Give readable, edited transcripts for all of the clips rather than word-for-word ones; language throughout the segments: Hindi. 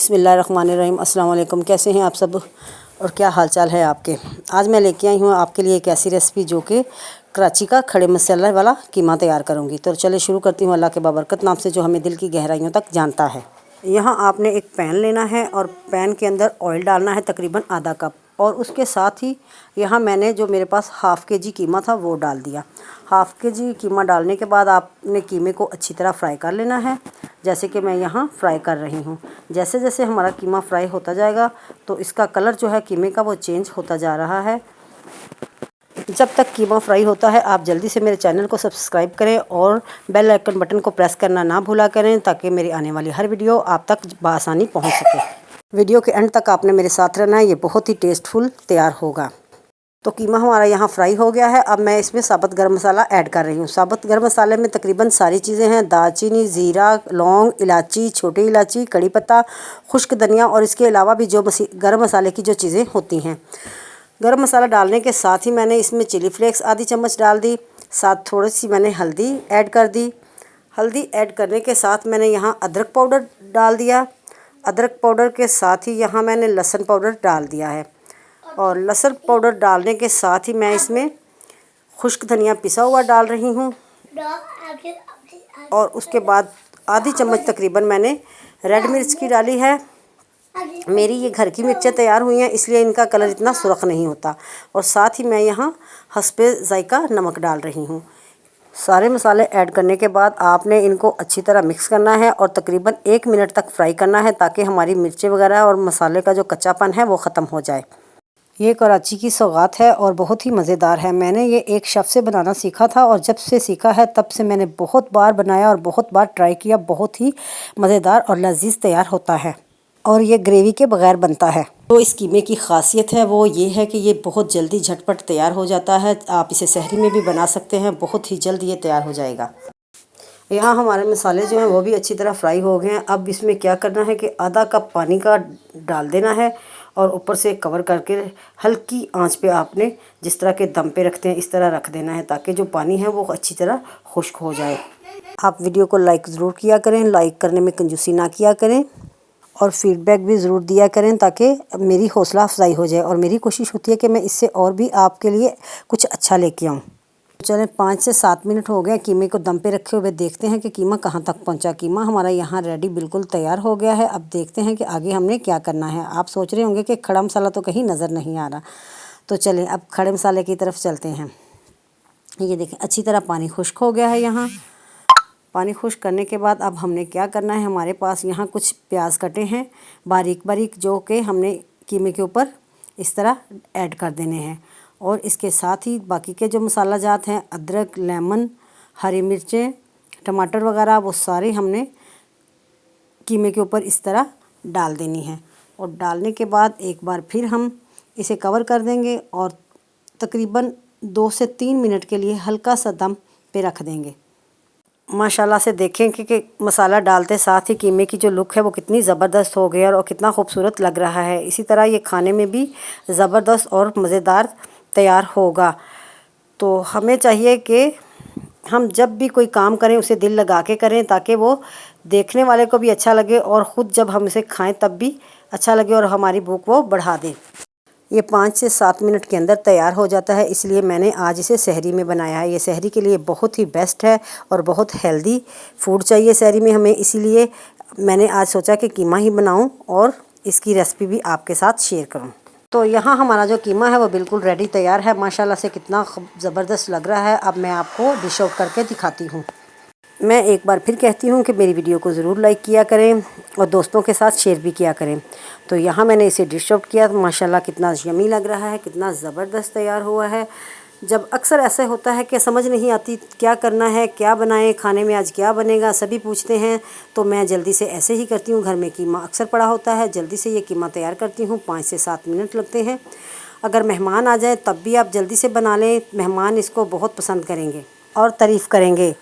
बिस्मिल्लाहिर्रहमानिर्रहीम। अस्सलाम वालेकुम। कैसे हैं आप सब और क्या हाल चाल है आपके। आज मैं लेके आई हूँ आपके लिए एक ऐसी रेसिपी जो कि कराची का खड़े मसाले वाला कीमा तैयार करूँगी। तो चलिए शुरू करती हूँ। अल्लाह के बाबरकत नाम से जो हमें दिल की गहराइयों तक जानता है। यहाँ आपने एक पैन लेना है और पैन के अंदर ऑयल डालना है तकरीबन आधा कप, और उसके साथ ही यहाँ मैंने जो मेरे पास हाफ़ के जी कीमा था वो डाल दिया। हाफ़ के जी कीमा डालने के बाद आपने कीमे को अच्छी तरह फ्राई कर लेना है, जैसे कि मैं यहाँ फ्राई कर रही हूँ। जैसे जैसे हमारा कीमा फ्राई होता जाएगा तो इसका कलर जो है कीमे का वो चेंज होता जा रहा है। जब तक कीमा फ्राई होता है आप जल्दी से मेरे चैनल को सब्सक्राइब करें और बेल आइकन बटन को प्रेस करना ना भूला करें, ताकि मेरी आने वाली हर वीडियो आप तक बआसानी पहुंच सके। वीडियो के एंड तक आपने मेरे साथ रहना है, ये बहुत ही टेस्टफुल तैयार होगा। तो कीमा हमारा यहाँ फ्राई हो गया है। अब मैं इसमें साबुत गरम मसाला ऐड कर रही हूँ। साबुत गरम मसाले में तकरीबन सारी चीज़ें हैं। दालचीनी, ज़ीरा, लौंग, इलायची, छोटी इलायची, कड़ी पत्ता, खुश्क धनिया और इसके अलावा भी जो गरम मसाले की जो चीज़ें होती हैं। गरम मसाला डालने के साथ ही मैंने इसमें चिली फ्लेक्स आधी चम्मच डाल दी। साथ थोड़ी सी मैंने हल्दी ऐड कर दी। हल्दी ऐड करने के साथ मैंने यहाँ अदरक पाउडर डाल दिया। अदरक पाउडर के साथ ही यहाँ मैंने लहसुन पाउडर डाल दिया है, और लहसुन पाउडर डालने के साथ ही मैं इसमें खुश्क धनिया पिसा हुआ डाल रही हूँ। और उसके बाद आधी चम्मच तकरीबन मैंने रेड मिर्च की डाली है। मेरी ये घर की मिर्चें तैयार हुई हैं, इसलिए इनका कलर इतना सुर्ख नहीं होता। और साथ ही मैं यहाँ हस्बे ज़ायका नमक डाल रही हूँ। सारे मसाले ऐड करने के बाद आपने इनको अच्छी तरह मिक्स करना है और तकरीबन 1 मिनट तक फ्राई करना है, ताकि हमारी मिर्चें वगैरह और मसाले का जो कच्चापन है वो ख़त्म हो जाए। ये कराची की सौगात है और बहुत ही मज़ेदार है। मैंने ये एक शेफ़ से बनाना सीखा था, और जब से सीखा है तब से मैंने बहुत बार बनाया और बहुत बार ट्राई किया। बहुत ही मज़ेदार और लजीज़ तैयार होता है, और ये ग्रेवी के बगैर बनता है। तो इस कीमे की ख़ासियत है वो ये है कि ये बहुत जल्दी झटपट तैयार हो जाता है। आप इसे सहरी में भी बना सकते हैं, बहुत ही जल्द ये तैयार हो जाएगा। यहाँ हमारे मसाले जो हैं वो भी अच्छी तरह फ्राई हो गए हैं। अब इसमें क्या करना है कि आधा कप पानी का डाल देना है, और ऊपर से कवर करके हल्की आंच पे आपने जिस तरह के दम पे रखते हैं इस तरह रख देना है, ताकि जो पानी है वो अच्छी तरह खुश्क हो जाए। आप वीडियो को लाइक ज़रूर किया करें, लाइक करने में कंजूसी ना किया करें, और फीडबैक भी ज़रूर दिया करें, ताकि मेरी हौसला अफजाई हो जाए। और मेरी कोशिश होती है कि मैं इससे और भी आपके लिए कुछ अच्छा लेके आऊँ। चलें 5 से 7 मिनट हो गए कीमे को दम पे रखे हुए। देखते हैं कि कीमा कहाँ तक पहुँचा। कीमा हमारा यहाँ रेडी बिल्कुल तैयार हो गया है। अब देखते हैं कि आगे हमने क्या करना है। आप सोच रहे होंगे कि खड़ा मसाला तो कहीं नज़र नहीं आ रहा, तो चलें अब खड़े मसाले की तरफ चलते हैं। ये देखें अच्छी तरह पानी खुश्क हो गया है। यहाँ पानी खुश्क करने के बाद अब हमने क्या करना है, हमारे पास यहाँ कुछ प्याज कटे हैं बारीक बारीक, जो कि हमने कीमे के ऊपर इस तरह ऐड कर देने हैं। और इसके साथ ही बाकी के जो मसाला जात हैं, अदरक, लेमन, हरी मिर्चें, टमाटर वगैरह, वो सारे हमने कीमे के ऊपर इस तरह डाल देनी है। और डालने के बाद एक बार फिर हम इसे कवर कर देंगे और तकरीबन 2 से 3 मिनट के लिए हल्का सा दम पे रख देंगे। माशाल्लाह से देखें कि मसाला डालते साथ ही कीमे की जो लुक है वो कितनी ज़बरदस्त हो गई और कितना खूबसूरत लग रहा है। इसी तरह ये खाने में भी ज़बरदस्त और मज़ेदार तैयार होगा। तो हमें चाहिए कि हम जब भी कोई काम करें उसे दिल लगा के करें, ताकि वो देखने वाले को भी अच्छा लगे और ख़ुद जब हम इसे खाएं तब भी अच्छा लगे और हमारी भूख वो बढ़ा दे। ये 5 से 7 मिनट के अंदर तैयार हो जाता है, इसलिए मैंने आज इसे सहरी में बनाया है। ये सहरी के लिए बहुत ही बेस्ट है और बहुत हेल्दी फूड चाहिए सहरी में हमें, इसीलिए मैंने आज सोचा कि कीमा ही बनाऊं और इसकी रेसिपी भी आपके साथ शेयर करूं। तो यहाँ हमारा जो कीमा है वो बिल्कुल रेडी तैयार है। माशाल्लाह से कितना ज़बरदस्त लग रहा है। अब मैं आपको डिश आउट करके दिखाती हूँ। मैं एक बार फिर कहती हूँ कि मेरी वीडियो को ज़रूर लाइक किया करें और दोस्तों के साथ शेयर भी किया करें। तो यहाँ मैंने इसे डिश आउट किया तो माशाल्लाह कितना यमी लग रहा है, कितना ज़बरदस्त तैयार हुआ है। जब अक्सर ऐसे होता है कि समझ नहीं आती क्या करना है, क्या बनाएं, खाने में आज क्या बनेगा, सभी पूछते हैं, तो मैं जल्दी से ऐसे ही करती हूँ। घर में कीमा अक्सर पड़ा होता है, जल्दी से ये कीमा तैयार करती हूँ। 5 से 7 मिनट लगते हैं। अगर मेहमान आ जाए तब भी आप जल्दी से बना लें, मेहमान इसको बहुत पसंद करेंगे और तारीफ़ करेंगे।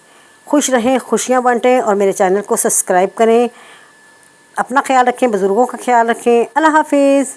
खुश रहें, खुशियाँ बांटें और मेरे चैनल को सब्सक्राइब करें। अपना ख्याल रखें, बुज़ुर्गों का ख्याल रखें। अल्लाह हाफिज़।